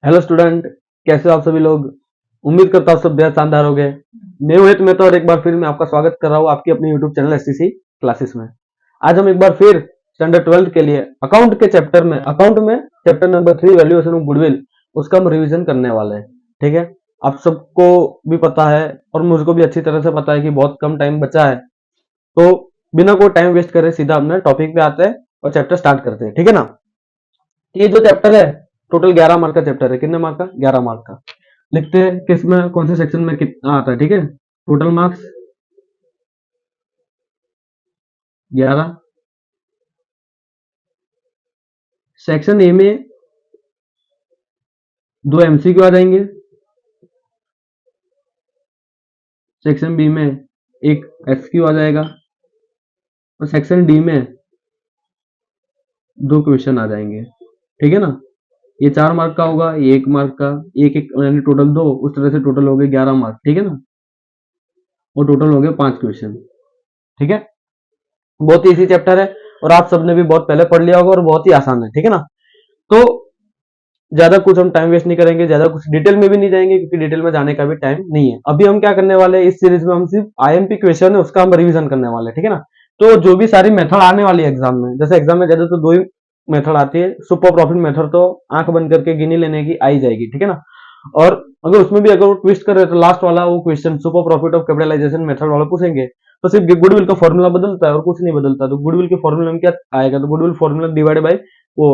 Hello student, कैसे हो आप सभी लोग। उम्मीद करता हूँ सब बेहद शानदार हो गए। मैं हूँ तो और एक बार फिर मैं आपका स्वागत कर रहा हूँ आपकी अपनी यूट्यूब चैनल एसटीसी क्लासेस में। आज हम एक बार फिर स्टैंडर्ड 12 के लिए अकाउंट के चैप्टर में chapter number 3 valuation of goodwill उसका हम रिवीजन करने वाले हैं। ठीक है, आप सबको भी पता है और मुझको भी अच्छी तरह से पता है कि बहुत कम टाइम बचा है, तो बिना कोई टाइम वेस्ट करे सीधा अपने टॉपिक पे आते हैं और चैप्टर स्टार्ट करते हैं। ठीक है ना। ये जो चैप्टर है टोटल 11 मार्क का चैप्टर है। कितने मार्क का? 11 मार्क का। लिखते हैं किस में, कौन से सेक्शन में कितना आता है। ठीक है, टोटल मार्क्स 11। सेक्शन ए में 2 एमसीक्यू आ जाएंगे, सेक्शन बी में एक एसक्यू आ जाएगा और सेक्शन डी में 2 क्वेश्चन आ जाएंगे। ठीक है ना। ये 4 मार्क का होगा, ये 1 मार्क का, एक एक यानी टोटल 2, उस तरह से टोटल हो गए 11 मार्क। ठीक है ना। और टोटल हो गए 5 क्वेश्चन। ठीक है, बहुत ही इजी चैप्टर है और आप सबने भी बहुत पहले पढ़ लिया होगा और बहुत ही आसान है। ठीक है ना। तो ज्यादा कुछ हम टाइम वेस्ट नहीं करेंगे, ज्यादा कुछ डिटेल में भी नहीं जाएंगे क्योंकि डिटेल में जाने का भी टाइम नहीं है। अभी हम क्या करने वाले हैं, इस सीरीज में हम सिर्फ आईएमपी क्वेश्चन है उसका हम रिवीजन करने वाले हैं। ठीक है ना। तो जो भी सारी मेथड आने वाली है एग्जाम में, जैसे एग्जाम में ज्यादा तो 2 ही मेथड आती है। सुपर प्रॉफिट मेथड तो आंख बंद करके गिनी लेने की आई जाएगी। ठीक है ना। और अगर उसमें भी अगर वो ट्विस्ट करे तो लास्ट वाला वो question super profit of capitalization method वाला पूछेंगे, तो सिर्फ गुडविल का फॉर्मूला बदलता है और कुछ नहीं बदलता। तो गुडविल के फॉर्मूला में क्या आएगा, तो गुडविल फॉर्मूला डिवाइड बाय वो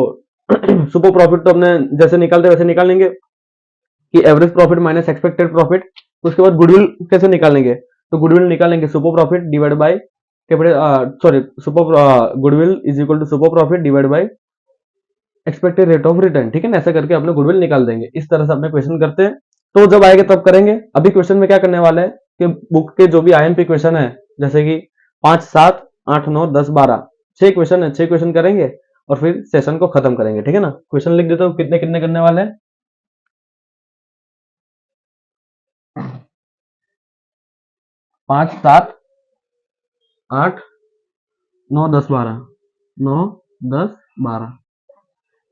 सुपर प्रॉफिट तो अपने जैसे निकालते वैसे निकालेंगे कि average profit minus expected profit. उसके बाद गुडविल कैसे निकालेंगे, तो गुडविल निकालेंगे super profit divide by capital sorry super goodwill is equal to super profit divide by expected rate of return. ठीक है ना। ऐसा करके अपने गुडविल निकाल देंगे। इस तरह से अपने क्वेश्चन करते हैं, तो जब आएंगे तब करेंगे। अभी क्वेश्चन में क्या करने वाले हैं कि बुक के जो भी आईएमपी क्वेश्चन है, जैसे कि 5, 7, 8, 9, 10, 12, 6 क्वेश्चन है, 6 क्वेश्चन करेंगे और फिर सेशन को खत्म करेंगे। ठीक है ना। क्वेश्चन लिख देता हूँ कितने कितने करने वाले हैं। 5, 7, 8, 9, 10, 12, 9, 10, 12।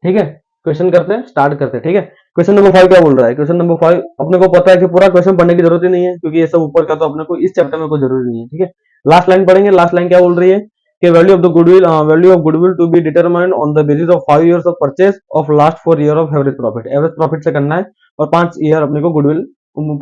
ठीक है, क्वेश्चन करते हैं, स्टार्ट करते हैं। ठीक है, क्वेश्चन नंबर 5 क्या बोल रहा है। क्वेश्चन नंबर 5 अपने को पता है कि पूरा क्वेश्चन पढ़ने की जरूरत ही नहीं है क्योंकि ये सब ऊपर का तो अपने को इस चैप्टर में कोई जरूरी नहीं है। ठीक है, लास्ट लाइन पढ़ेंगे। लास्ट लाइन क्या बोल रही है कि value of goodwill to be determined on the basis of 5 years of purchase of last 4 year of average profit. Average profit से करना है और 5 ईयर अपने को गुडविल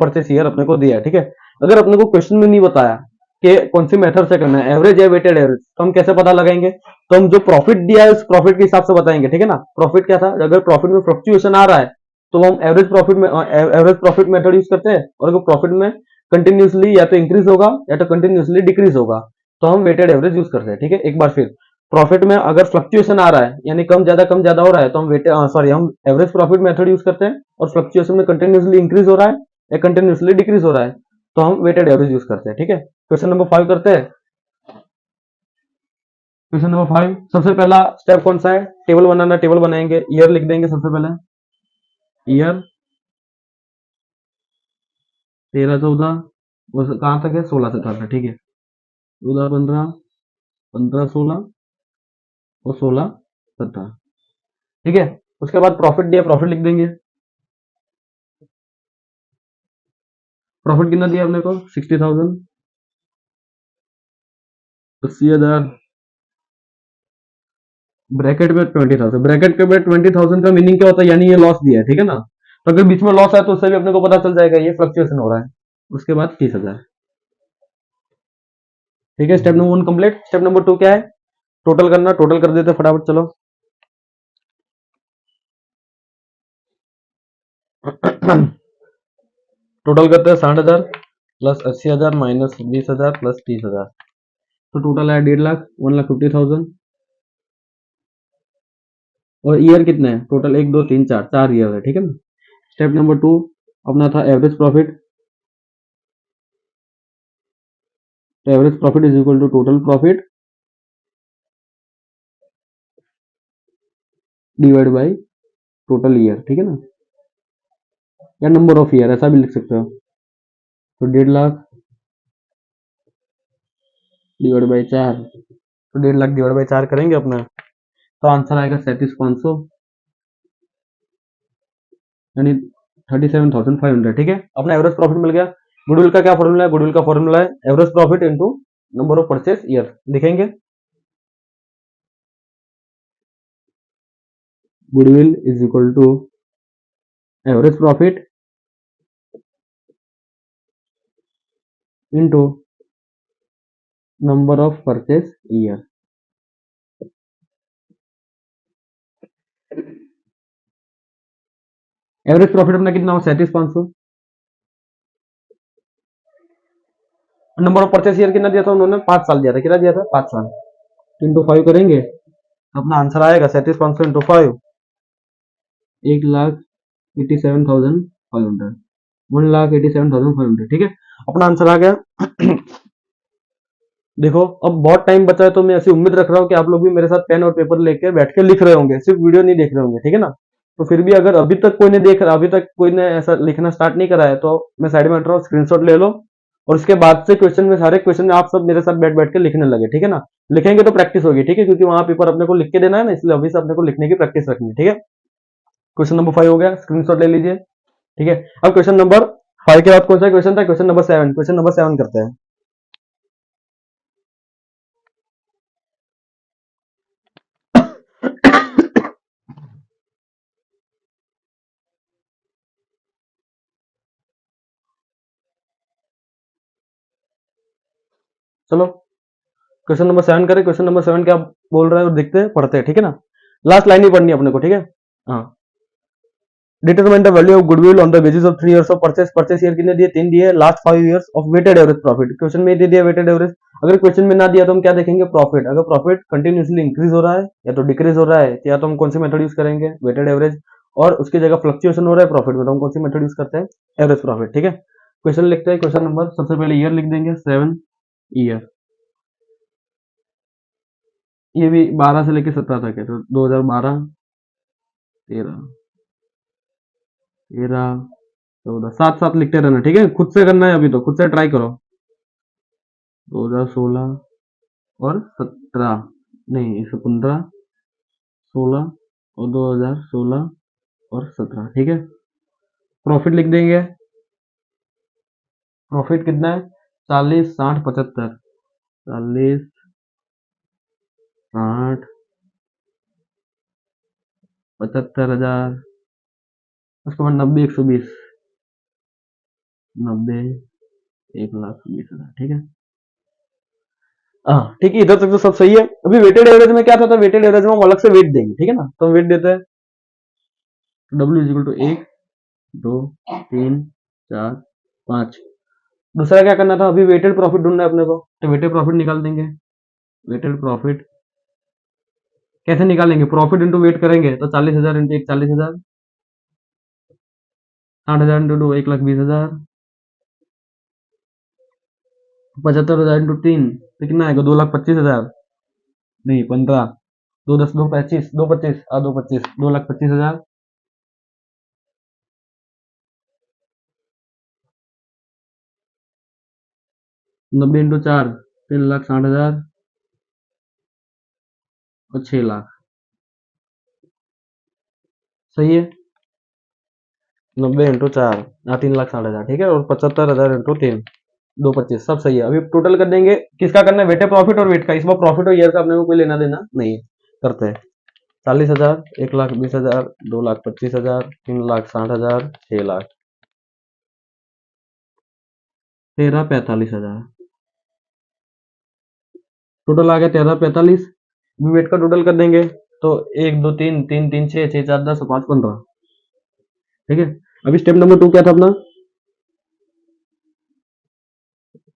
परचेस ईयर अपने को दिया है। ठीक है, अगर अपने को क्वेश्चन में नहीं बताया कि कौन सी मेथड से करना है, एवरेज या वेटेड एवरेज, तो हम कैसे पता लगाएंगे। तो हम जो प्रॉफिट दिया है उस प्रॉफिट के हिसाब से बताएंगे। ठीक है ना। प्रॉफिट क्या था, अगर प्रॉफिट में फ्लक्चुएशन आ रहा है तो हम एवरेज प्रॉफिट मेथड यूज करते हैं, और अगर प्रॉफिट में कंटिन्यूसली या तो इंक्रीज होगा या तो कंटिन्यूसली डिक्रीज होगा तो हम वेटेड एवरेज यूज करते हैं। ठीक है, एक बार फिर प्रॉफिट में अगर फ्लक्चुएशन आ रहा है यानी कम ज्यादा हो रहा है तो हम एवरेज प्रॉफिट मेथड यूज करते हैं, और फ्लक्चुएशन में कंटिन्यूसली इंक्रीज हो रहा है या कंटिन्यूसली डिक्रीज हो रहा है तो हम वेटेड एवरेज यूज करते हैं। ठीक है, क्वेश्चन नंबर 5 करते हैं। क्वेश्चन नंबर 5 सबसे पहला स्टेप कौन सा है, टेबल बनाना। टेबल बनाएंगे, ईयर लिख देंगे सबसे पहले। ईयर 13, 14 और कहां तक है 16 से था। ठीक है, 14, 15, 15, 16 और 16, 17। ठीक है, उसके बाद प्रॉफिट दिया, प्रॉफिट लिख देंगे। प्रॉफिट कितना दिया अपने को 60,000, 80,000, ब्रैकेट में 20,000। ब्रैकेट में 20,000 का मीनिंग क्या होता है, यानी ये लॉस दिया है। ठीक है ना। तो अगर बीच में लॉस है तो उससे भी अपने को पता चल जाएगा ये फ्लक्चुएशन हो रहा है। उसके बाद 30,000। ठीक है, step number 1 complete. Step number 2 क्या है, टोटल करना। टोटल कर देते फटाफट, चलो। टोटल करते हैं 60,000 प्लस 80,000 माइनस 20,000 प्लस 30,000, तो टोटल है 1,50,000, 1,50,000। और ईयर कितने हैं टोटल, 1, 2, 3, 4, 4 ईयर है। ठीक है ना। स्टेप नंबर 2 अपना था एवरेज प्रॉफिट। तो average profit is equal to total profit divide by total year. ठीक है ना, या नंबर ऑफ ईयर ऐसा भी लिख सकते हो। तो 1,50,000 डिवाइड बाई 4, तो 1,50,000 डिवाइड बाई 4 करेंगे अपना, तो आंसर आएगा 37,500। यानी 37,500। ठीक है, अपना एवरेज प्रॉफिट मिल गया। गुडविल का क्या फॉर्मूला है? गुडविल का फॉर्मूला है average profit into number of purchase year. लिखेंगे goodwill is equal to average profit into number of purchase year. Average profit अपना कितना हो? 37,500। नंबर ऑफ परचेस ईयर कितना दिया था उन्होंने? 5 साल दिया था। कितना दिया था? 5 साल। इंटू 5 करेंगे, अपना आंसर आएगा 37,500 इंटू 5, 1,87,500, 1,87,500। ठीक है, अपना आंसर आ गया। देखो अब बहुत टाइम बचा है, तो मैं ऐसी उम्मीद रख रहा हूँ कि आप लोग भी मेरे साथ पेन और पेपर लेके बैठ के लिख रहे होंगे, सिर्फ वीडियो नहीं देख रहे होंगे। ठीक है ना? तो फिर भी अगर अभी तक कोई ने देख रहा, अभी तक कोई ने ऐसा लिखना स्टार्ट नहीं करा है, तो मैं साइड में हट रहा हूँ, स्क्रीनशॉट ले लो और उसके बाद से क्वेश्चन में, सारे क्वेश्चन में आप सब मेरे साथ बैठ बैठ के लिखने लगे। ठीक है ना? लिखेंगे तो प्रैक्टिस होगी। ठीक है, क्योंकि वहां पेपर अपने को लिख के देना है ना, इसलिए अभी से अपने को लिखने की प्रैक्टिस रखनी है। ठीक है, क्वेश्चन नंबर 5 हो गया, स्क्रीनशॉट ले लीजिए। ठीक है, अब क्वेश्चन नंबर 5 के बाद कौन सा क्वेश्चन था? Question number 7। क्वेश्चन नंबर 7 करते हैं। चलो क्वेश्चन नंबर 7 करें। क्वेश्चन नंबर 7 क्या बोल रहे हैं और देखते हैं, पढ़ते हैं। ठीक है ना? लास्ट लाइन ही पढ़नी है अपने को। ठीक है, हाँ। Determine the value of goodwill on the basis of 3 years of purchase. Purchase year कितने दिए? 3 दिए। Last 5 years of weighted average profit. Question में दे दिया वेटेड एवरेज। अगर क्वेश्चन में ना दिया तो हम क्या देखेंगे? प्रॉफिट। अगर प्रॉफिट कंटिन्यूसली इंक्रीज हो रहा है या तो डिक्रीज हो रहा है, या तो हम कौन सी मेथड यूज करेंगे? Weighted average. और उसकी जगह फ्लक्चुएशन हो रहा है प्रॉफिट में, तो हम कौन सी मेथड यूज करते हैं? Average profit. ठीक है, क्वेश्चन लिखते हैं। क्वेश्चन नंबर, सबसे पहले ईयर लिख देंगे 7 ईयर। ये भी 12 से लेकर 17 तक है, तो 2012, 13, 13, 14, साथ साथ लिखते रहना। ठीक है, खुद से करना है, अभी तो खुद से ट्राई करो। 2016 और 17, नहीं इसे 15, 16 और 2016 और 17। ठीक है, प्रॉफिट लिख देंगे। प्रॉफिट कितना है? 40, 60, 75। 40, 60, 75,000। उसके बाद 90, 120, 90, 1,20,000। ठीक है, हाँ ठीक है, इधर तक तो सब सही है। अभी वेटेड एवरेज में क्या था? वेटेड एवरेज में हम अलग से वेट देंगे। ठीक है ना? तो हम वेट देते हैं W इज इक्वल टू 1, 2, 3, 4, 5। दूसरा क्या करना था? अभी वेटेड प्रॉफिट ढूंढना है अपने को, तो वेटेड प्रॉफिट निकाल देंगे। वेटेड प्रॉफिट कैसे निकालेंगे? प्रॉफिट इंटू वेट करेंगे, तो 40,000 इंटू 1, 40,000, 60,000 इंटू 2, 1,20,000, 75,000 इंटू 3, तो कितना आएगा? 2,25,000, नहीं 15, 2 10, 2 25, 2 25, 2 25, 2,25,000, 90 इंटू 4, 3,60,000 और 6,00,000। सही है, 90 इंटू 4, 3,60,000। ठीक है, और 75,000 इंटू 3, 225, सब सही है। अभी टोटल कर देंगे। किसका करना है? वेटेड प्रॉफिट और वेट का। इसमें प्रॉफिट और ईयर का अपने को कोई लेना देना नहीं है। करते हैं। 40,000, 1,20,000, 2,25,000, 3,60,000, 6,00,000, 13,45,000। टोटल आ गया 13,45। वेट का टोटल कर देंगे, तो 1 2 3 3 3 6 6 4 10 5 15। ठीक है, अभी स्टेप नंबर 2 क्या था अपना?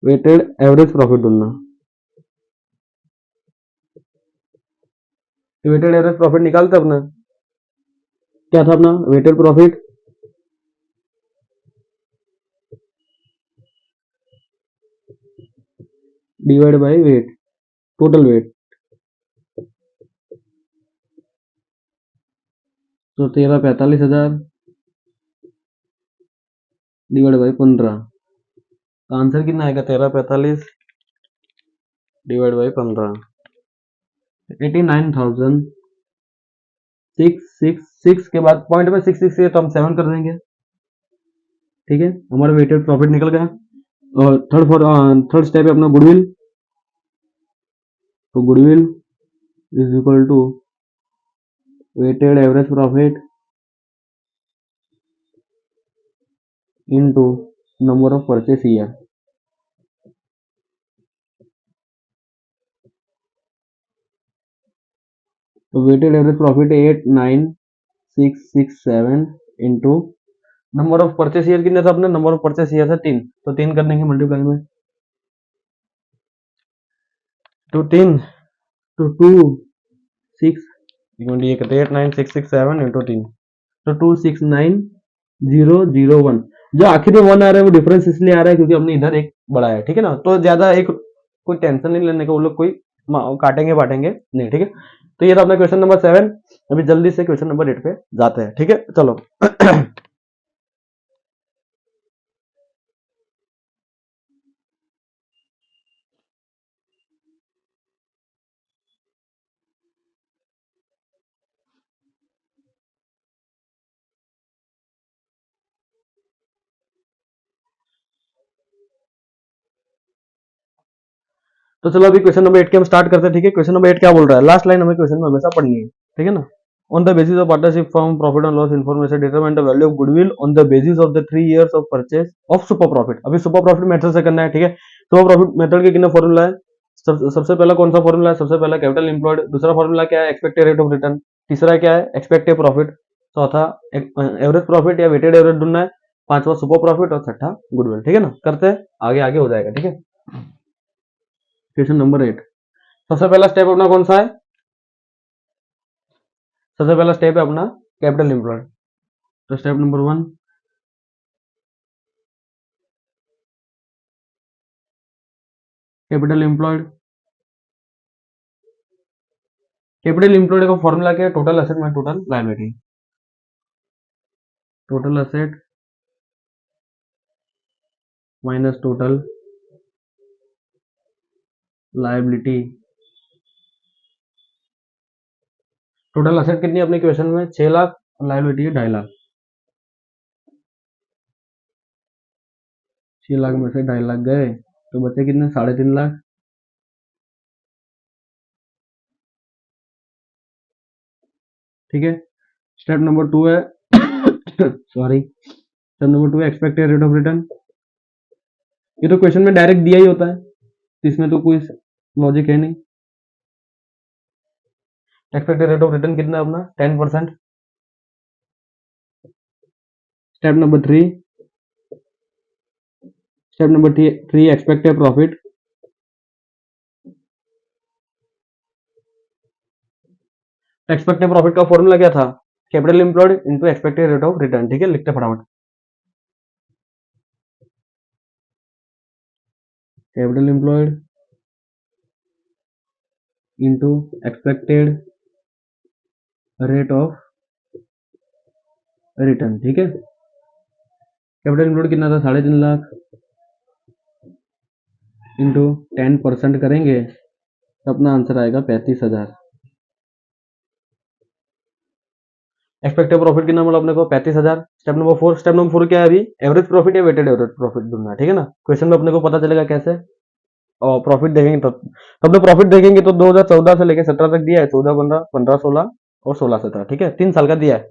वेटेड एवरेज प्रॉफिट ढूंढना। तो वेटेड एवरेज प्रॉफिट निकालते अपना। क्या था अपना? Weighted profit divide by weight, total weight. तो 13,45,000 डिवाइड बाई 15, तो आंसर कितना आएगा? 13,45 डिवाइड बाई 15, 89,600। 666 के बाद पॉइंट में 666 है तो हम 7 कर देंगे। ठीक है, हमारा वेटेड प्रॉफिट निकल गया। और थर्ड स्टेप है अपना गुडविल। तो goodwill is equal to weighted average profit into number of purchase year. तो weighted average profit 89667 into number of purchase year कितने था अपने, नंबर ऑफ परचेस ईयर था 3, तो 3 कर देंगे मल्टीप्लाई में। तो 3 तो 89667 इंटू 3, तो 269001। जो आखिर में 1 आ रहा है वो डिफरेंस इसलिए आ रहा है क्योंकि हमने इधर एक बढ़ाया है। ठीक है ना, तो ज्यादा एक कोई टेंशन नहीं लेने का, वो लोग कोई काटेंगे बांटेंगे नहीं। ठीक है, तो ये था अपना क्वेश्चन नंबर 7। अभी जल्दी से क्वेश्चन नंबर 8 पे जाते हैं। ठीक है, चलो। तो चलो अभी क्वेश्चन नंबर 8 के हम स्टार्ट करते हैं। ठीक है, क्वेश्चन नंबर 8 क्या बोल रहा है, लास्ट लाइन हमें क्वेश्चन में हमेशा पढ़नी है। ठीक है ना, on the basis of partnership form profit and loss information determine the value of goodwill on the basis of the 3 years of purchase of super profit. अभी सुपर प्रॉफिट मेथड से करना है। ठीक है, सुपर प्रॉफिट मेथड के कितने formula है, सबसे पहला कौन सा फॉर्मूला है, सबसे पहला कैपिटल एम्प्लॉयड, दूसरा फॉर्मूला क्या है, एक्सपेक्टेड रेट ऑफ रिटर्न, तीसरा क्या है, एक्सपेक्टेड प्रॉफिट, चौथा एवरेज प्रॉफिट या वेटेड एवरेज ढूंढना है, पांचवा सुपर प्रॉफिट और छठा गुडविल। ठीक है ना, करते हैं, आगे आगे हो जाएगा। ठीक है, क्वेश्चन नंबर 8। सबसे पहला स्टेप अपना कौन सा है, सबसे पहला स्टेप है अपना कैपिटल एम्प्लॉयड। तो step number 1, capital employed. Capital employed का फॉर्मूला क्या है, टोटल एसेट में total liability. Total asset minus total liability. Total asset कितनी है अपने क्वेश्चन में, 6 लाख, लायबिलिटी है 2.5 लाख। 6 लाख में से 2.5 लाख गए तो बचे कितने, 3.5 लाख। ठीक है, स्टेप नंबर 2 है सॉरी, स्टेप नंबर 2 है एक्सपेक्टेड रेट ऑफ रिटर्न। ये तो क्वेश्चन में डायरेक्ट दिया ही होता है, इसमें तो कोई लॉजिक है नहीं। एक्सपेक्टेड रेट ऑफ रिटर्न कितना है अपना, 10%। Step number 3, step number 3 expected profit. Expected profit का फॉर्मूला क्या था, capital employed into expected rate of return. ठीक है, लिखते फटाफट, capital employed into expected rate of return. ठीक है, कैपिटल एम्प्लॉयड कितना था, 3.5 लाख इंटू 10% करेंगे तो अपना आंसर आएगा 35,000। एक्सपेक्टेड प्रॉफिट कितना मिला अपने को, 35,000। स्टेप नंबर 4, स्टेप नंबर 4 क्या है अभी, एवरेज प्रॉफिट या वेटेड एवरेज प्रॉफिट ढूंढना है। ठीक है ना, क्वेश्चन में अपने को पता चलेगा कैसे, और प्रॉफिट देखेंगे तब तो प्रॉफिट देखेंगे तो 2014 से लेकर 17 तक दिया है, 14 15 15 16 और 16 17। ठीक है, 3 साल का दिया है।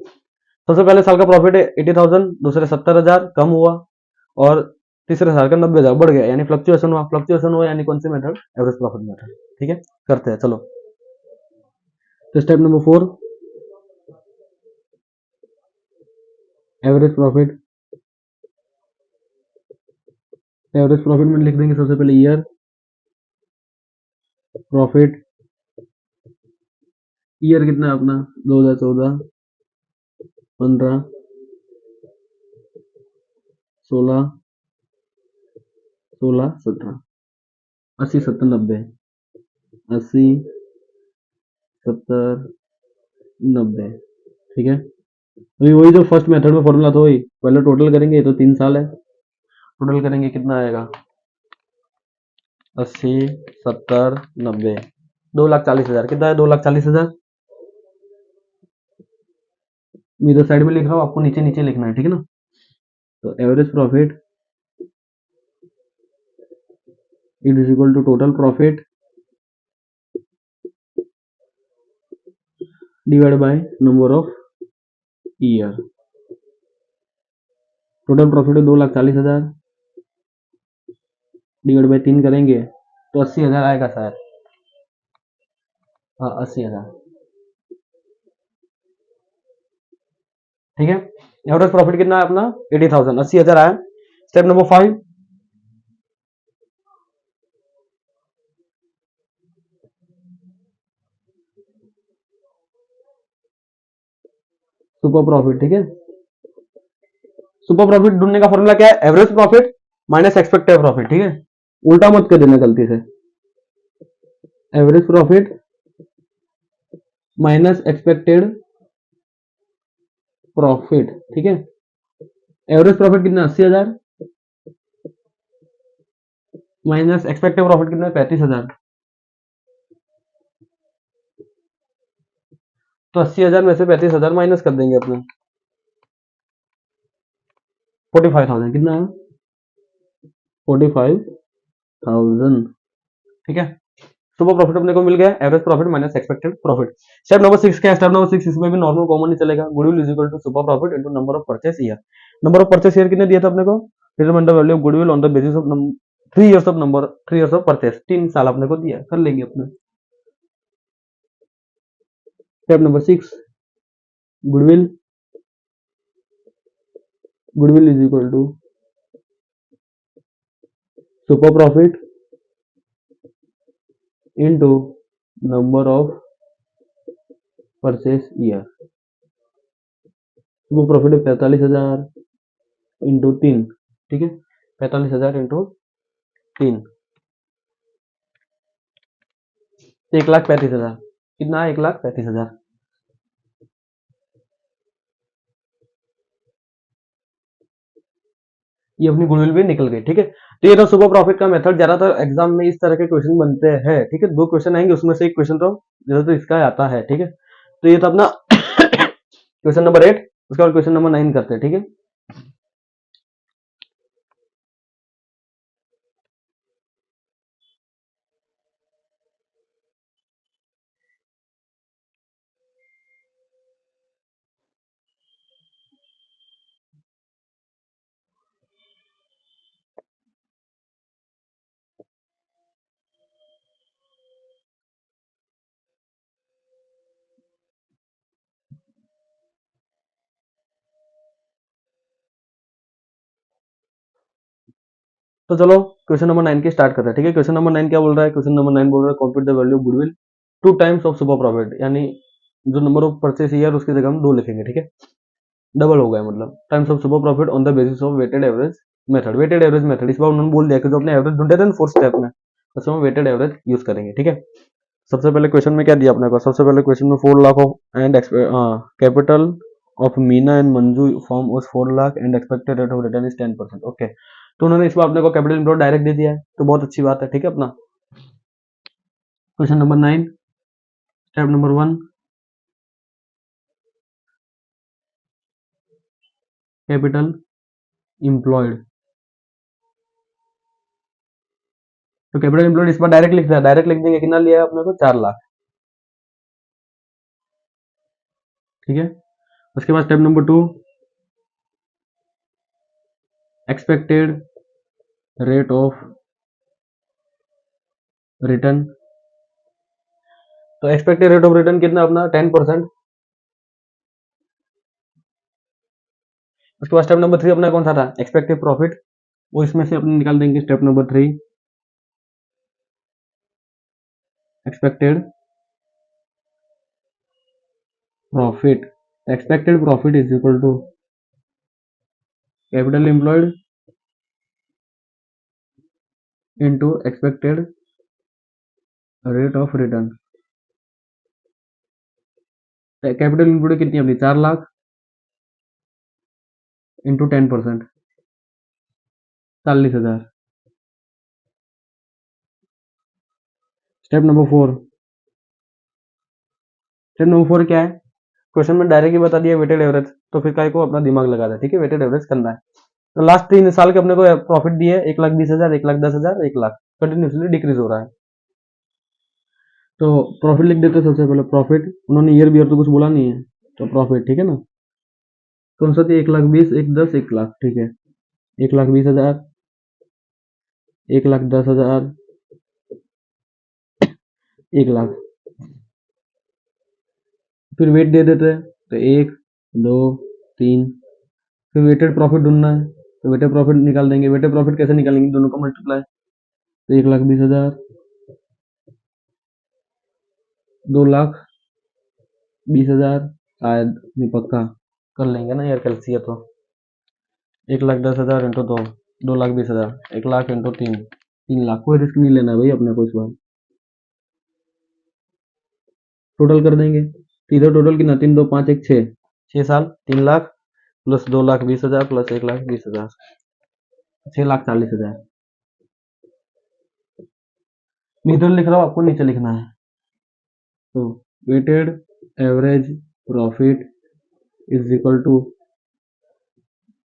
सबसे पहले साल का प्रॉफिट है 80,000, दूसरे 70,000 कम हुआ, और तीसरे साल का 90,000 बढ़ गया, यानी फ्लक्चुएशन हुआ, यानी कौन सी मेथड, एवरेज प्रॉफिट मेथड। ठीक है, करते हैं चलो। तो step number 4, average profit. Average profit में लिख देंगे सबसे पहले ईयर प्रॉफिट। ईयर कितना है अपना, 2014 15 16 16 17, 80 70 90, 80 70 90। ठीक है, अभी वही जो फर्स्ट मेथड में फॉर्मूला था वही, पहले टोटल करेंगे तो 3 साल है, टोटल करेंगे कितना आएगा, 80 70 90, 2,40,000। कितना है, 2,40,000। मैं इधर साइड में लिख रहा हूँ, आपको नीचे नीचे लिखना है, ठीक है ना। तो average profit it is equal to total profit divide by number of year. Total profit है 2,40,000 डिवाइड बाय 3 करेंगे तो 80,000 आएगा शायद। हाँ 80,000, ठीक है। एवरेज प्रॉफिट कितना है अपना 80,000, 80,000 आया। स्टेप नंबर 5, सुपर प्रॉफिट, ठीक है। सुपर प्रॉफिट ढूंढने का फॉर्मूला क्या है, average profit minus expected profit, ठीक है। उल्टा मत कर देना गलती से, average profit minus expected profit, ठीक है। एवरेज प्रॉफिट कितना 80,000 माइनस एक्सपेक्टेड प्रॉफिट कितना 35,000। तो 80,000 में से 35,000 माइनस कर देंगे अपने, 45,000 कितना है 45,000, ठीक है। सुपर प्रॉफिट अपने को मिल गया, average profit minus expected profit. Step number 6 क्या है, स्टेप नंबर 6 इसमें भी नॉर्मल कॉमन ही चलेगा, goodwill is equal to super profit into number of purchase year. Number of purchase year कितने दिया था अपने को, determine the value of goodwill on the basis of 3 years of purchase, 3 साल अपने को दिया, कर लेंगे अपने। Step number 6, goodwill goodwill is equal to super profit into number of purchase year. Super profit है 45,000 इंटू 3, ठीक है। 45,000 इंटू 3, 1,35,000 कितना है 1,35,000। ये अपनी गुडविल भी निकल गई, ठीक है। तो ये था सुपर प्रॉफिट का मेथड। ज्यादातर एग्जाम में इस तरह के क्वेश्चन बनते हैं, ठीक है। 2 क्वेश्चन आएंगे, उसमें से एक क्वेश्चन तो ज्यादातर इसका आता है, ठीक है। तो ये था अपना क्वेश्चन नंबर 8। उसके बाद क्वेश्चन नंबर 9 करते हैं, ठीक है। तो चलो क्वेश्चन नंबर 9 की स्टार्ट करते हैं, ठीक है। क्वेश्चन नंबर 9 क्या बोल रहा है, क्वेश्चन नंबर 9 बोल रहा है compute the value of goodwill 2 times of super profit, यानी जो नंबर ऑफ परचेस ईयर उसकी जगह हम 2 लिखेंगे, ठीक है। डबल हो गया मतलब, times of super profit on the basis of weighted average method. Weighted average method इस बार उन्होंने बोल दिया कि जो अपने एवरेज ढूंढे थे ना 4th स्टेप में, उसमें वेटेड एवरेज यूज करेंगे, ठीक है। सबसे पहले क्वेश्चन में क्या दिया अपने को, सबसे पहले क्वेश्चन में 4 lakh of and capital of Meena and Manju form was 4 lakh and expected rate of return is 10%, okay. तो उन्होंने इस बार अपने को कैपिटल इम्प्लॉय डायरेक्ट दे दिया है, तो बहुत अच्छी बात है, ठीक है अपना। Question number 9, step number 1, capital employed. तो कैपिटल इम्प्लॉयड इस बार डायरेक्ट लिख दिया, डायरेक्ट लिख देंगे, कितना लिया है अपने को 4 लाख, ठीक है। उसके बाद step number 2, expected rate of return. तो एक्सपेक्टेड रेट ऑफ रिटर्न कितना अपना 10%। उसके बाद स्टेप नंबर 3 अपना कौन सा था, एक्सपेक्टेड प्रॉफिट, वो इसमें से अपने निकाल देंगे। Step number 3, expected profit, expected profit is equal to capital employed into expected rate of return. Capital employed कितनी अपनी 4 lakh into 10%, 40,000। Step number 4, step number 4 क्या है, क्वेश्चन में डायरेक्ट ही बता दिया वेटेड एवरेज, तो फिर काय को अपना दिमाग लगा दे, ठीक है, वेटेड एवरेज करना है। तो लास्ट 3 साल के अपने को प्रॉफिट दिए 1,20,000, 1,10,000, 1,00,000, कंटिन्यूसली डिक्रीज हो रहा है। तो प्रॉफिट लिख देते हैं सबसे पहले प्रॉफिट, उन्होंने ईयर बियर तो कुछ बोला नहीं है, तो प्रॉफिट, ठीक है ना। कौन सा थी, 1,20,000, 1,10,000, 1,00,000, ठीक है, 1,20,000, 1,10,000, 1,00,000, फिर वेट दे देते हैं, तो 1, 2, 3, फिर वेटेड प्रॉफिट ढूंढना है, तो वेटेड प्रॉफिट निकाल देंगे। वेटेड प्रॉफिट कैसे निकालेंगे, दोनों का मल्टीप्लाई, तो 1,20,000, 2,20,000, शायद नहीं, पक्का कर लेंगे ना यार, कैलसिया तो 1,10,000 इंटू 2, 2,20,000, 1,00,000 इंटू 3, 3,00,000। कोई रिस्क नहीं लेना है भाई अपने को इस बार। टोटल कर देंगे, सीधा टोटल कितना, 3, 2, 5, 1, 6, 6 साल, 3,00,000 प्लस 2,20,000 प्लस 1,20,000, 6,40,000। नीचे लिख रहा हूँ, आपको नीचे लिखना है। तो weighted average profit is equal to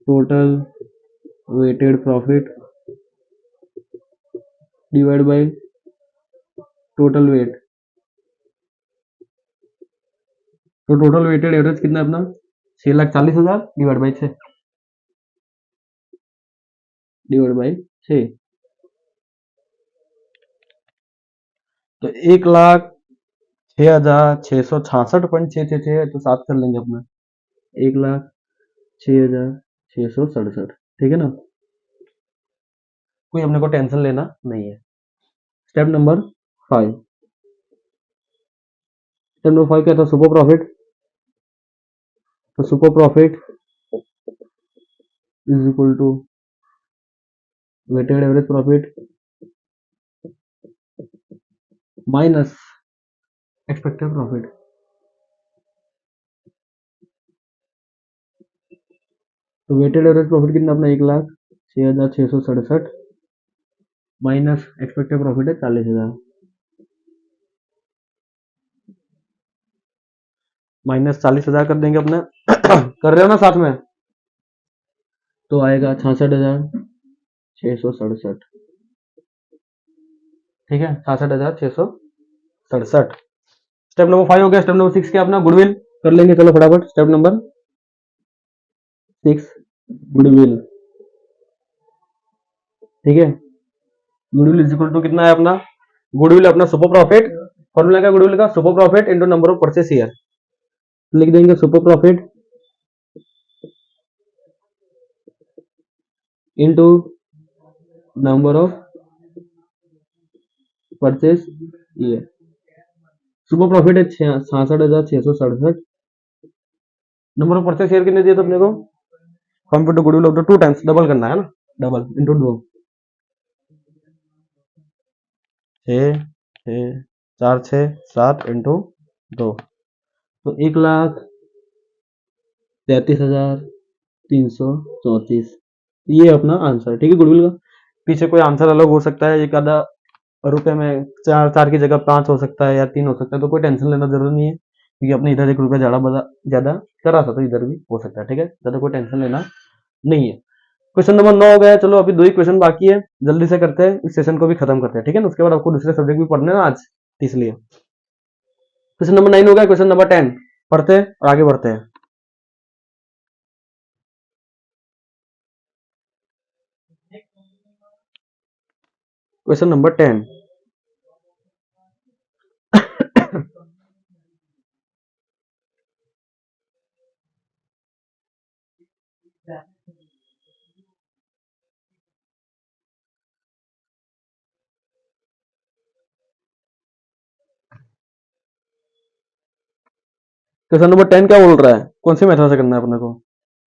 total weighted profit divide by total weight. तो टोटल वेटेड एवरेज कितना है अपना, 6,40,000 डिवाइड बाई 6, डिवाइड बाई 6, तो 1,06,666.666 है, तो 7 कर लेंगे अपना, 1,06,667, ठीक है ना। कोई अपने को टेंशन लेना नहीं है। स्टेप नंबर 5, स्टेप नंबर 5 क्या था, सुपर प्रॉफिट। तो super profit is equal to weighted average profit minus expected profit. तो वेटेड एवरेज प्रॉफिट कितना अपना, 1,06,667 माइनस एक्सपेक्टेड प्रॉफिट है 40,000, माइनस 40,000 कर देंगे अपने कर रहे हो ना साथ में, तो आएगा 66,667, ठीक है, 66,667। स्टेप नंबर 5 हो गया। स्टेप नंबर 6 क्या अपना, गुडविल कर लेंगे, चलो फटाफट। स्टेप नंबर 6 गुडविल, ठीक है। गुडविल इज इक्वल टू कितना है अपना, गुडविल अपना सुपर प्रॉफिट, फॉर्मूला क्या गुडविल का, super profit into number of purchase year. लिख देंगे super profit into number of purchase year. Super profit है 66,667, नंबर ऑफ परचेस ईयर कितने दिए थे अपने को, computer goodwill of the 2 times, double करना है ना, डबल इनटू 2, 6, 4, 6, 7 इंटू 2, तो 1,33,334, ये अपना आंसर है, ठीक है, गुडविल का। पीछे कोई आंसर अलग हो सकता है, एक आधा रुपए में 4 की जगह 5 हो सकता है या 3 हो सकता है, तो कोई टेंशन लेना जरूरी नहीं है, क्योंकि अपने इधर 1 रुपया ज्यादा करा था, तो इधर भी हो सकता है, ठीक है, ज्यादा कोई टेंशन लेना नहीं है। क्वेश्चन नंबर 9 हो गया। चलो अभी 2 ही क्वेश्चन बाकी है, जल्दी से करते हैं, इस सेशन को भी खत्म करते हैं, ठीक है ना। उसके बाद आपको दूसरे सब्जेक्ट भी पढ़ने ना आज, इसलिए क्वेश्चन नंबर 9 हो गया। क्वेश्चन नंबर 10 पढ़ते हैं और आगे बढ़ते हैं। क्वेश्चन नंबर 10, क्वेश्चन नंबर 10 क्या बोल रहा है, कौन सी मेथड से करना है अपने को।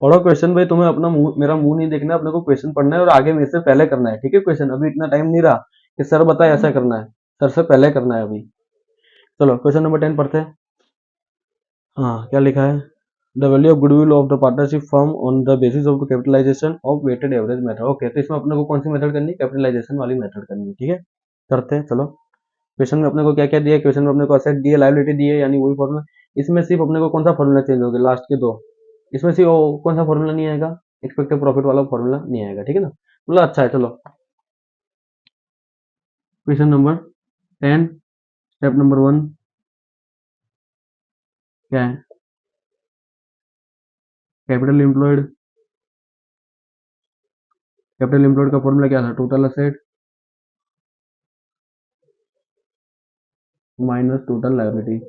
पढ़ो क्वेश्चन भाई, तुम्हें अपना मुंह, मेरा मुंह नहीं देखना है, अपने को क्वेश्चन पढ़ना है और आगे मेरे से पहले करना है, ठीक है। क्वेश्चन अभी इतना टाइम नहीं रहा कि सर बताए ऐसा करना है, सर से पहले करना है अभी। चलो क्वेश्चन नंबर 10 पढ़ते हैं। हाँ, क्या लिखा है, the value of goodwill of the partnership firm on the basis of capitalization of weighted average method. Okay, तो इसमें अपने को कौन सी मेथड करनी है, कैपिटलाइजेशन वाली मेथड करनी है, ठीक है। करते हैं, चलो। क्वेश्चन में अपने को क्या क्या दिया, क्वेश्चन में अपने को असेट दिए, लायबिलिटी दिए, यानी वही फॉर्मूला, इसमें सिर्फ अपने को कौन सा फॉर्मूला चेंज होगा, लास्ट के दो, इसमें सिर्फ वो कौन सा फॉर्मूला नहीं आएगा, एक्सपेक्टेड प्रॉफिट वाला फॉर्मूला नहीं आएगा, ठीक है ना, मतलब अच्छा है। चलो क्वेश्चन नंबर 10, स्टेप नंबर 1 क्या है, कैपिटल एम्प्लॉयड, कैपिटल एम्प्लॉयड का फॉर्मूला क्या था, total asset minus total liability.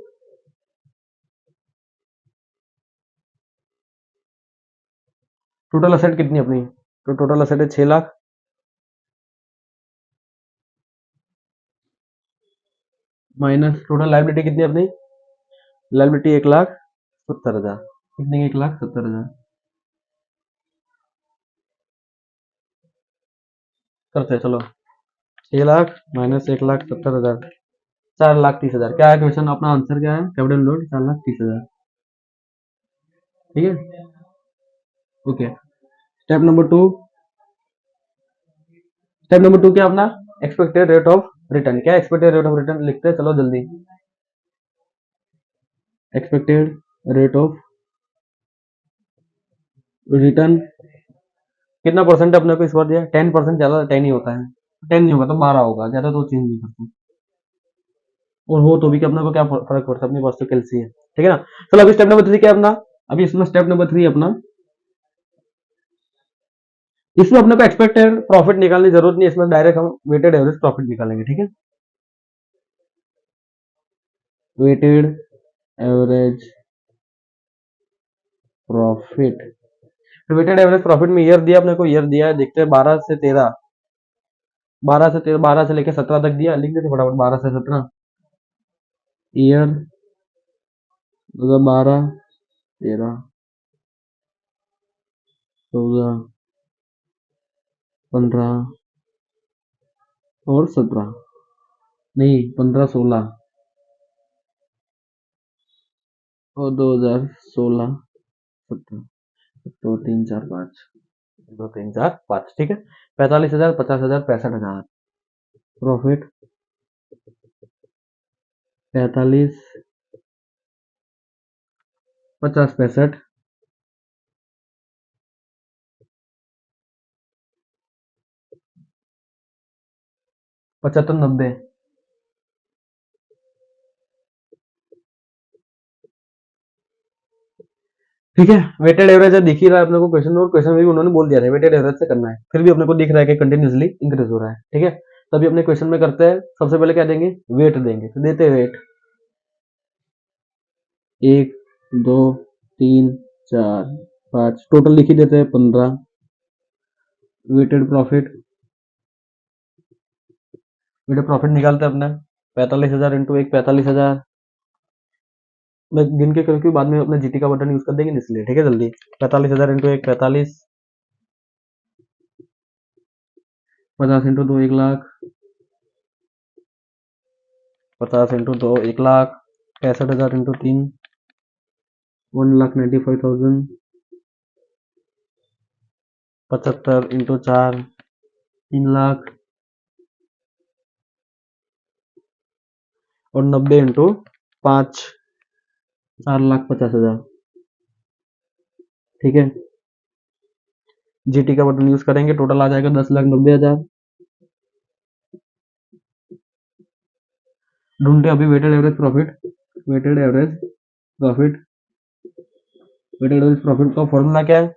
Total asset कितनी अपनी, तो टोटल असेट है 6 लाख, माइनस टोटल लायबिलिटी कितनी अपनी, लायबिलिटी 1,70,000, कितनी, 1,70,000 करते हैं। चलो 6 लाख माइनस 1,70,000, 4,30,000, क्या है क्वेश्चन, अपना आंसर क्या है, कैपिटल लोड 4,30,000, ठीक है, okay. Step number 2, step number 2 क्या अपना, एक्सपेक्टेड रेट ऑफ रिटर्न, क्या एक्सपेक्टेड रेट ऑफ रिटर्न लिखते हैं, चलो जल्दी, एक्सपेक्टेड रेट ऑफ रिटर्न कितना परसेंट अपने को इस बार दिया, 10%, ज्यादा 10 ही होता है, 10 नहीं होगा तो 12 होगा, ज्यादा तो चेंज नहीं करते, और हो तो भी क्या अपने को क्या फर्क पड़ता है, अपने पास तो कैलसी है, ठीक है ना। चलो अभी स्टेप नंबर 3 क्या है अपना, अभी इसमें स्टेप नंबर 3 अपना, इसमें अपने को एक्सपेक्टेड प्रॉफिट निकालने की जरूरत नहीं है, इसमें डायरेक्ट हम वेटेड एवरेज प्रॉफिट निकालेंगे, ठीक है, वेटेड एवरेज प्रॉफिट, तो वेटेड एवरेज प्रॉफिट में ईयर दिया अपने को, ईयर दिया है, देखते हैं 12 से 13, 12 से 13, 12 से लेकर 17 तक दिया, लिख देते फटाफट, 12 से 17, ईयर 2012, 13, 14, 15 और 17, नहीं 15, 16 और 2016, 17, दो तीन चार पाँच, 2, 3, 4, 5, ठीक है, 45,000, 50,000, 65,000, प्रॉफिट 45, 50, 65, 75, 90, ठीक है, वेटेड एवरेज है, दिख ही रहा है अपने को क्वेश्चन, और क्वेश्चन में भी उन्होंने बोल दिया था वेटेड एवरेज से करना है, फिर भी अपने को दिख रहा है कि कंटिन्यूसली इंक्रीज हो रहा है, ठीक है, तभी अपने क्वेश्चन में करते हैं, सबसे पहले क्या देंगे, वेट देंगे, तो देते हैं वेट, 1, 2, 3, 4, 5, टोटल लिख ही देते हैं 15, वेटेड प्रॉफिट, वेटेड प्रॉफिट निकालते हैं अपने, 45,000 इंटू 1, 45,000, मैं गिन के क्योंकि बाद में अपने जीटी का बटन यूज कर देंगे इसलिए, ठीक है, जल्दी, 45,000 into 1, 45, 50 into 2, 1,00,000, 50 into 2, 1,00,000, 65,000 into 3, 1,95,000, 75 into 4, 3,00,000, और 90 इंटू 5, 4,50,000, ठीक है, जीटी का बटन यूज करेंगे, टोटल आ जाएगा 10,90,000, ढूंढते अभी weighted average profit, weighted average profit, weighted average profit का फॉर्मूला क्या है,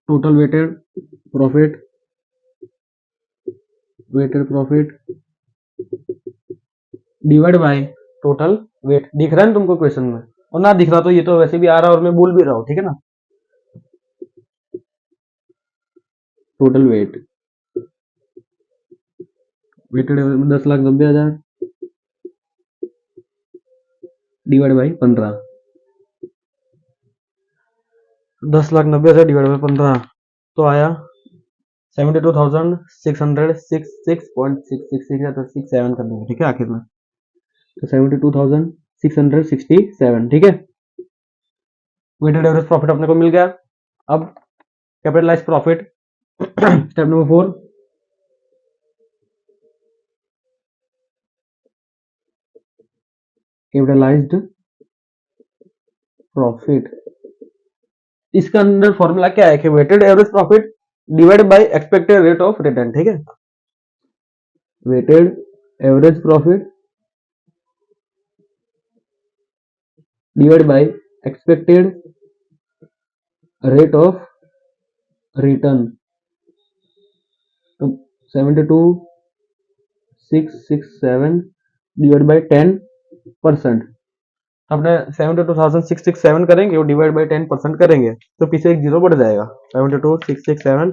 total weighted profit, weighted profit divide by total weight, दिख रहा है ना तुमको क्वेश्चन में, और ना दिख रहा तो ये तो वैसे भी आ रहा है और मैं बोल भी रहा हूँ, ठीक है ना, total weight, weighted 10,90,000 divide by 15, 10,90,000 divide by 15, तो आया 72,666.666 तो 67 कर देंगे, ठीक है, आखिर में, तो 72,667, ठीक है, वेटेड एवरेज प्रॉफिट अपने को मिल गया। अब capitalize profit, step number 4, capitalized profit, इसका अंदर फॉर्मूला क्या है कि weighted average profit divide by expected rate of return, ठीक है। Weighted average profit divide by expected rate of return, तो 72,667 डिवाइड बाय 10%। अपने 72,667 करेंगे और डिवाइड बाय 10% करेंगे तो पीछे एक जीरो बढ़ जाएगा। 72,667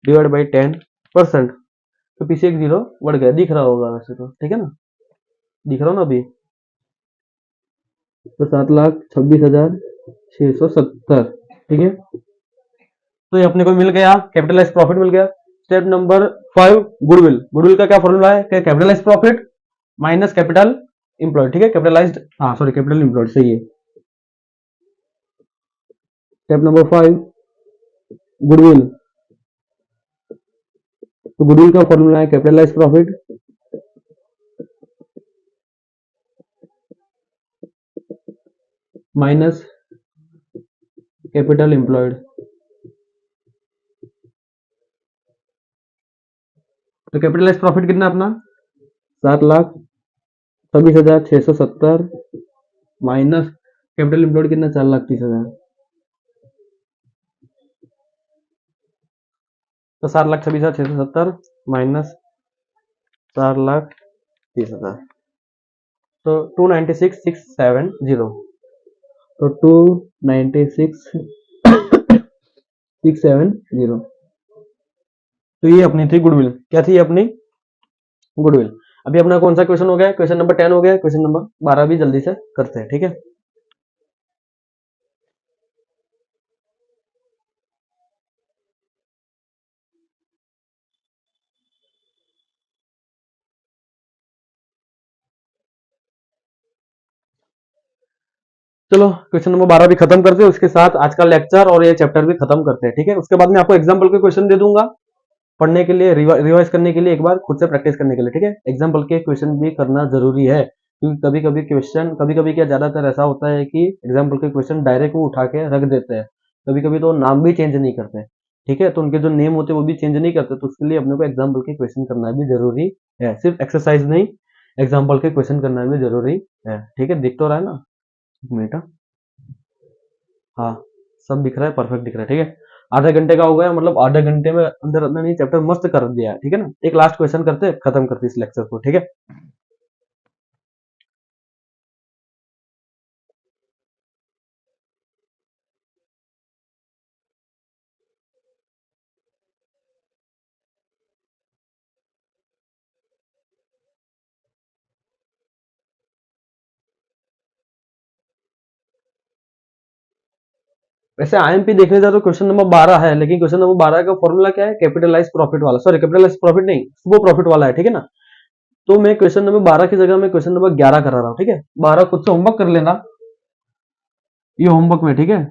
डिवाइड बाय 10%, तो पीछे एक जीरो बढ़ गया, दिख रहा होगा वैसे तो, ठीक है ना, दिख रहा हो ना अभी। तो 7,26,670, ठीक है। तो ये अपने को मिल गया, कैपिटलाइज प्रॉफिट मिल गया। Step number 5, goodwill. गुडविल का क्या फॉर्मूला है कि capitalize profit minus capital employed, ठीक है। कैपिटलाइज्ड, हाँ सॉरी, कैपिटल इंप्लॉयड सही है। Step number 5, goodwill. तो गुडविल का फॉर्मूला है capitalize profit minus capital employed. तो कैपिटलाइज प्रॉफिट कितना अपना 7,26,670 माइनस कैपिटल इंप्लॉयड कितना 4,30,000, तो 7,26,670 माइनस 4,30,000, तो 296,670, तो 296,670। तो ये अपनी थी गुडविल। क्या थी अपनी गुडविल। अभी अपना कौन सा क्वेश्चन हो गया, क्वेश्चन नंबर 10 हो गया, क्वेश्चन नंबर 12 भी जल्दी से करते हैं, ठीक है। चलो क्वेश्चन नंबर 12 भी खत्म करते हैं, उसके साथ आज का लेक्चर और ये चैप्टर भी खत्म करते हैं, ठीक है। उसके बाद में आपको एग्जाम्पल के क्वेश्चन दे दूंगा पढ़ने के लिए, रिवाइज करने के लिए, एक बार खुद से प्रैक्टिस करने के लिए, ठीक है। एग्जाम्पल के क्वेश्चन भी करना जरूरी है, क्योंकि कभी कभी क्वेश्चन, कभी कभी क्या ज्यादातर ऐसा होता है कि एग्जाम्पल के क्वेश्चन डायरेक्ट वो उठा के रख देते हैं, कभी कभी तो नाम भी चेंज नहीं करते, ठीक है। तो उनके जो नेम होते हैं वो भी चेंज नहीं करते, तो उसके लिए अपने को एग्जाम्पल के क्वेश्चन करना भी जरूरी है। सिर्फ एक्सरसाइज नहीं, एग्जाम्पल के क्वेश्चन करना भी जरूरी है, ठीक है। दिख तो रहा है ना, एक मिनट, हाँ सब दिख रहा है, परफेक्ट दिख रहा है, ठीक है। आधे घंटे का हो गया, मतलब आधे घंटे में अंदर अंदर नहीं चैप्टर मस्त कर दिया है, ठीक है ना। एक लास्ट क्वेश्चन करते खत्म करते इस लेक्चर को, ठीक है। वैसे आईएमपी देखने जाए तो क्वेश्चन नंबर 12 है, लेकिन क्वेश्चन नंबर 12 का फॉर्मूला क्या है, कैपिटलाइज प्रॉफिट वाला, सॉरी कैपिटलाइज प्रॉफिट नहीं, सुबह प्रॉफिट वाला है, ठीक है ना। तो मैं क्वेश्चन नंबर 12 की जगह में क्वेश्चन नंबर 11 करा रहा हूँ, ठीक है। 12 खुद से होमवर्क कर लेना, ये होमवर्क में, ठीक है।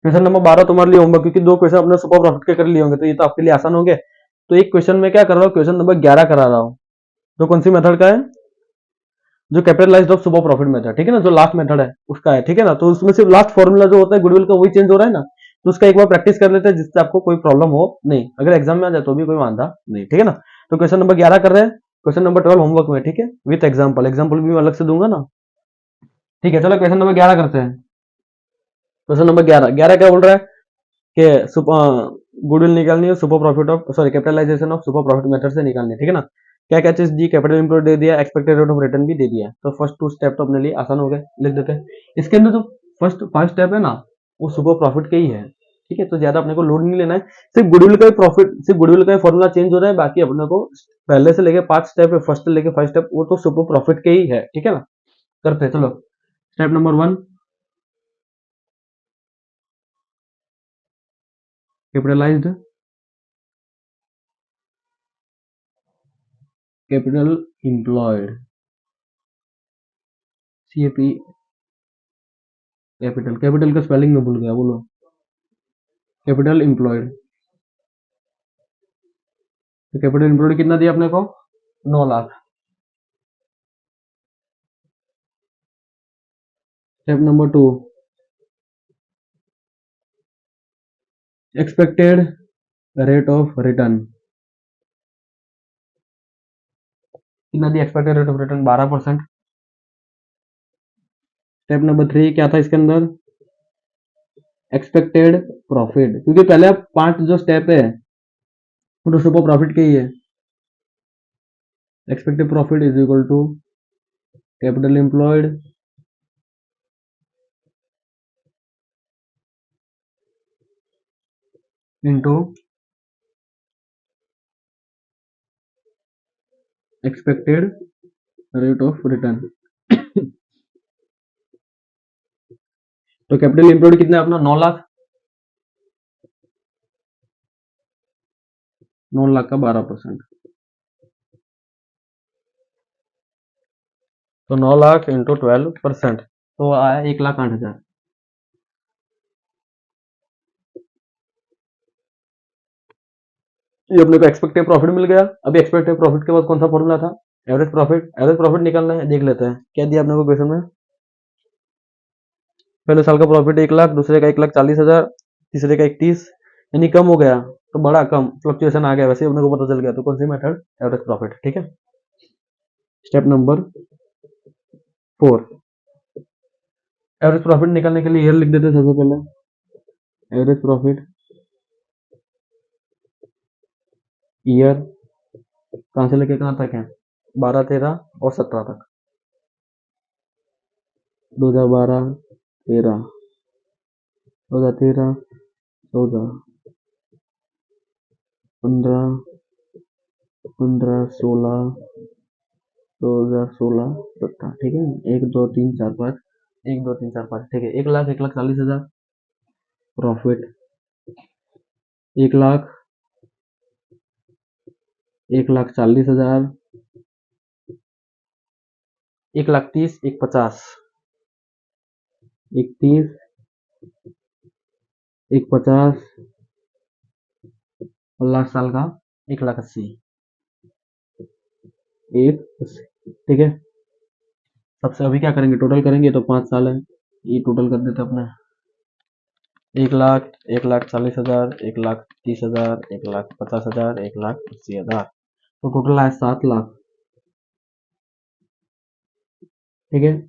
क्वेश्चन नंबर 12 तुम्हारे लिए होमवर्क, क्योंकि दो क्वेश्चन अपने सुपर प्रॉफिट के कर लिए होंगे, तो ये तो आपके लिए आसान होंगे। तो एक क्वेश्चन में क्या कर रहा हूँ, क्वेश्चन नंबर 11 करा रहा हूँ, तो कौन सी मेथड का है, जो capitalised of super profit method, ठीक है ना, जो लास्ट मेथड है उसका है, ठीक है ना। तो उसमें सिर्फ लास्ट फॉर्मूला जो होता है गुडविल का वही चेंज हो रहा है ना, तो उसका एक बार प्रैक्टिस कर लेते हैं, जिससे आपको कोई प्रॉब्लम हो नहीं, अगर एग्जाम में आ जाए तो भी कोई वांधा नहीं, ठीक है ना। तो क्वेश्चन नंबर 11 कर रहे हैं, क्वेश्चन नंबर 12 होमवर्क में, ठीक है, विथ एग्जाम्पल, एग्जाम्पल भी मैं अलग से दूंगा ना, ठीक है। चलो क्वेश्चन नंबर 11 करते हैं। क्वेश्चन नंबर 11, 11 क्या बोल रहा है कि गुडविल निकालनी है super profit of, sorry capitalization of super profit method से निकालनी है, ठीक है ना। क्या क्या चीज दी, कैपिटल इंप्लॉयड दे दिया, एक्सपेक्टेड रेट ऑफ रिटर्न भी दे दिया, तो फर्स्ट टू स्टेप तो अपने लिए आसान हो गए, लिख देते हैं। इसके अंदर जो फर्स्ट 5 स्टेप है ना, वो सुपर प्रॉफिट के ही है, ठीक है। तो ज्यादा अपने को लोड नहीं लेना है, सिर्फ गुडविल का ही प्रॉफिट, सिर्फ गुडविल का ही फॉर्मूला चेंज हो रहा है, बाकी अपने को पहले से लेके 5 स्टेप है, फर्स्ट से लेके 5 स्टेप वो तो सुपर प्रॉफिट के ही है, ठीक है ना। करते हैं, चलो step number 1, capitalised, capital employed, CAP, capital, capital का स्पेलिंग में भूल गया, बोलो, कैपिटल इंप्लॉयड। तो कैपिटल इंप्लॉयड कितना दिया अपने को 9 lakh, step number 2, expected rate of return. कितना दिया expected rate of return? 12%। Step number 3 क्या था इसके अंदर? एक्सपेक्टेड प्रॉफिट, क्योंकि पहले 5 जो स्टेप है वो तो सुपर प्रॉफिट के ही है। Expected profit is equal to capital employed into expected rate of return. तो कैपिटल एम्प्लॉयड कितना है अपना? 9 लाख। 9 लाख का 12%, तो 9 लाख इंटू 12%, तो आया 1,08,000। ये अपने को एक्सपेक्टेड प्रॉफिट मिल गया। अभी एक्सपेक्टेड प्रॉफिट के बाद कौन सा फॉर्मूला था? Average profit. एवरेज प्रॉफिट निकालना है, देख लेते हैं क्या दिया अपने को क्वेश्चन में। पहले साल का प्रॉफिट 1 लाख, दूसरे का 1,40,000, तीसरे का 31, यानी कम हो गया तो बड़ा कम फ्लक्चुएशन आ गया, वैसे ही अपने को पता चल गया। तो कौन सी मेथड? Average profit. ठीक है। स्टेप नंबर 4, एवरेज प्रॉफिट निकालने के लिए ईयर लिख देते हैं सबसे पहले। एवरेज प्रॉफिट ईयर कहां से लेके कहां तक है? 12, 13 और 17 तक। 2012, 13, 2013, 14, 15, 16, 2016, 17। ठीक है। 1 2 3 4 5, 1 2 3 4 5। ठीक है। 1 लाख, 1,40,000 प्रॉफिट। 1 लाख, 1,40,000, 1,30,000, 1,50,000, 1,30,000, 1,50,000 और लास्ट साल का 1,80,000, 1,80,000। ठीक है। सबसे अभी क्या करेंगे? टोटल करेंगे, तो 5 साल है, ये टोटल कर देते अपने। 1 लाख, 1,40,000, 1,30,000, 1,50,000, 1,80,000, तो टोटल आया 7 लाख। ठीक है।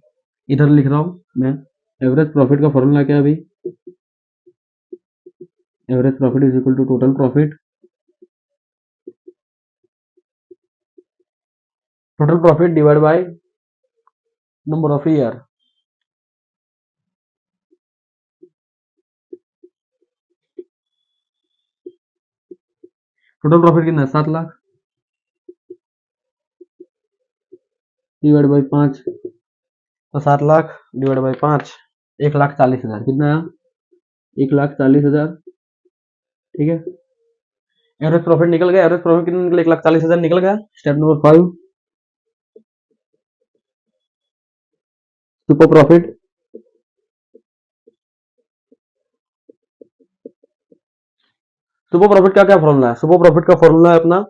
इधर लिख रहा हूं मैं। एवरेज प्रॉफिट का फॉर्मूला क्या है अभी? Average profit is equal to total profit. Total profit divide by number of year. Total profit कितना है? 7 लाख डिवाइड बाई 5, तो 7 लाख डिवाइड बाई 5, 1,40,000। कितना है? 1,40,000। ठीक है। एवरेज प्रॉफिट निकल गया। एवरेज प्रॉफिट कितना निकला? 1,40,000 निकल गया। Step number 5, super profit. Super profit का क्या फॉर्मूला है? सुपर प्रॉफिट का फॉर्मूला है अपना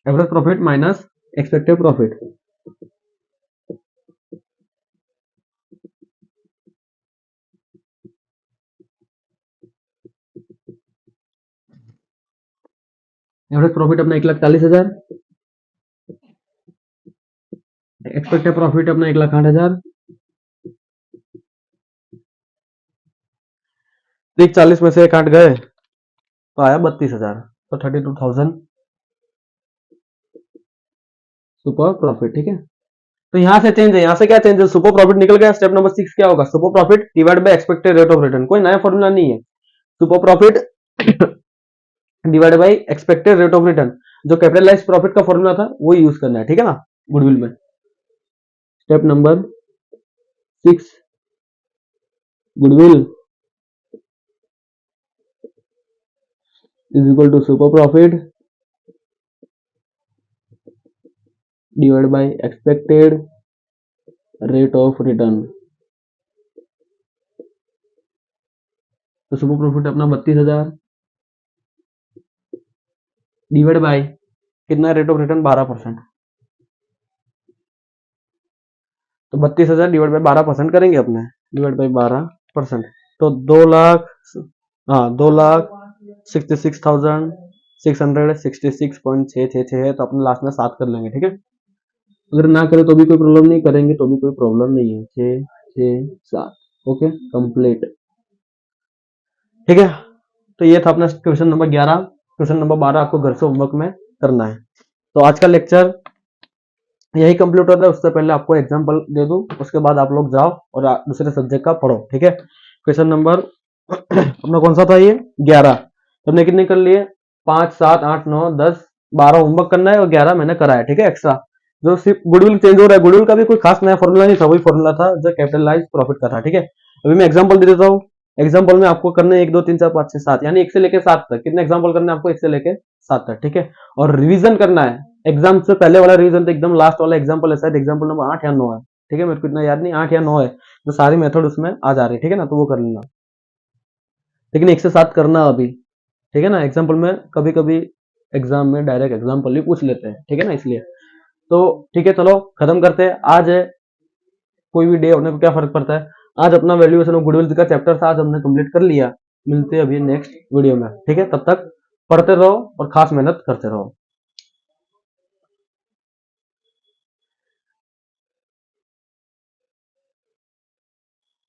average profit minus expected profit. Average profit अपना 1,40,000, एक्सपेक्टेड प्रॉफिट अपना 1,08,000। 40 में से काट गए तो आया 32,000, तो 32,000 सुपर प्रॉफिट। ठीक है। तो यहां से चेंज है, यहां से क्या चेंज है? सुपर प्रॉफिट निकल गया। स्टेप नंबर 6 क्या होगा? Super profit divide by expected rate of return. कोई नया फॉर्मूला नहीं है। Super profit divide by expected rate of return, जो कैपिटलाइज प्रॉफिट का फॉर्मूला था वो यूज करना है। ठीक है ना, गुडविल में। Step number 6, goodwill is equal to super profit divide by expected rate of return. तो सुपर प्रॉफिट अपना 32,000 डिवाइड बाय कितना? रेट ऑफ रिटर्न 12%, तो 32,000 डिवाइड बाय 12% करेंगे अपने। डिवाइड बाई 12%, तो 2 लाख, हाँ 2,66,666.666 है, तो अपने लास्ट में 7 कर लेंगे, ठीक है। अगर ना करें तो भी कोई प्रॉब्लम नहीं, करेंगे तो भी कोई प्रॉब्लम नहीं है। 6 6 7, ओके कंप्लीट, ठीक है। तो ये था अपना क्वेश्चन नंबर 11। क्वेश्चन नंबर 12 आपको घर से होमवर्क में करना है। तो आज का लेक्चर यही कंप्लीट होता है। उससे पहले आपको एग्जांपल दे दूं, उसके बाद आप लोग जाओ और दूसरे सब्जेक्ट का पढ़ो, ठीक है। क्वेश्चन नंबर अपना कौन सा था ये, 11। तो हमने कितने कर लिए, 5 7 8 9 10 12 होमवर्क करना है और 11 मैंने करा है, ठीक है। एक्स्ट्रा जो सिर्फ गुडविल चेंज हो रहा है, गुडविल का भी कोई खास नया फॉर्मूला नहीं था, वही फॉर्मूला था जो कैपिटलाइज प्रॉफिट का था, ठीक है। अभी मैं एग्जांपल दे देता हूँ। एग्जांपल में आपको करने 1 2 3 4 5 6 7, यानी 1 से लेके 7 तक। कितने एग्जांपल करने हैं आपको, 1 से लेके 7 तक, ठीक है। और रिवीजन करना है, एग्जाम से पहले वाला रिवीजन तो एकदम लास्ट वाला एग्जांपल है, शायद एग्जांपल नंबर 8 या 9 है, ठीक है। मेरे को इतना याद नहीं, 8 या 9 है, तो सारी मेथड उसमें आ जा रही है, ठीक है ना, तो वो कर लेना। लेकिन 1 से 7 करना अभी, ठीक है ना। एग्जाम्पल में कभी कभी एग्जाम में डायरेक्ट एग्जाम्पल भी पूछ लेते हैं, ठीक है ना, इसलिए। तो ठीक है, चलो खत्म करते हैं। आज है कोई भी डे होने को क्या फर्क पड़ता है। आज अपना वैल्यूएशन ऑफ गुडविल का चैप्टर था, आज हमने कंप्लीट कर लिया। मिलते हैं अभी नेक्स्ट वीडियो में, ठीक है। तब तक पढ़ते रहो और खास मेहनत करते रहो।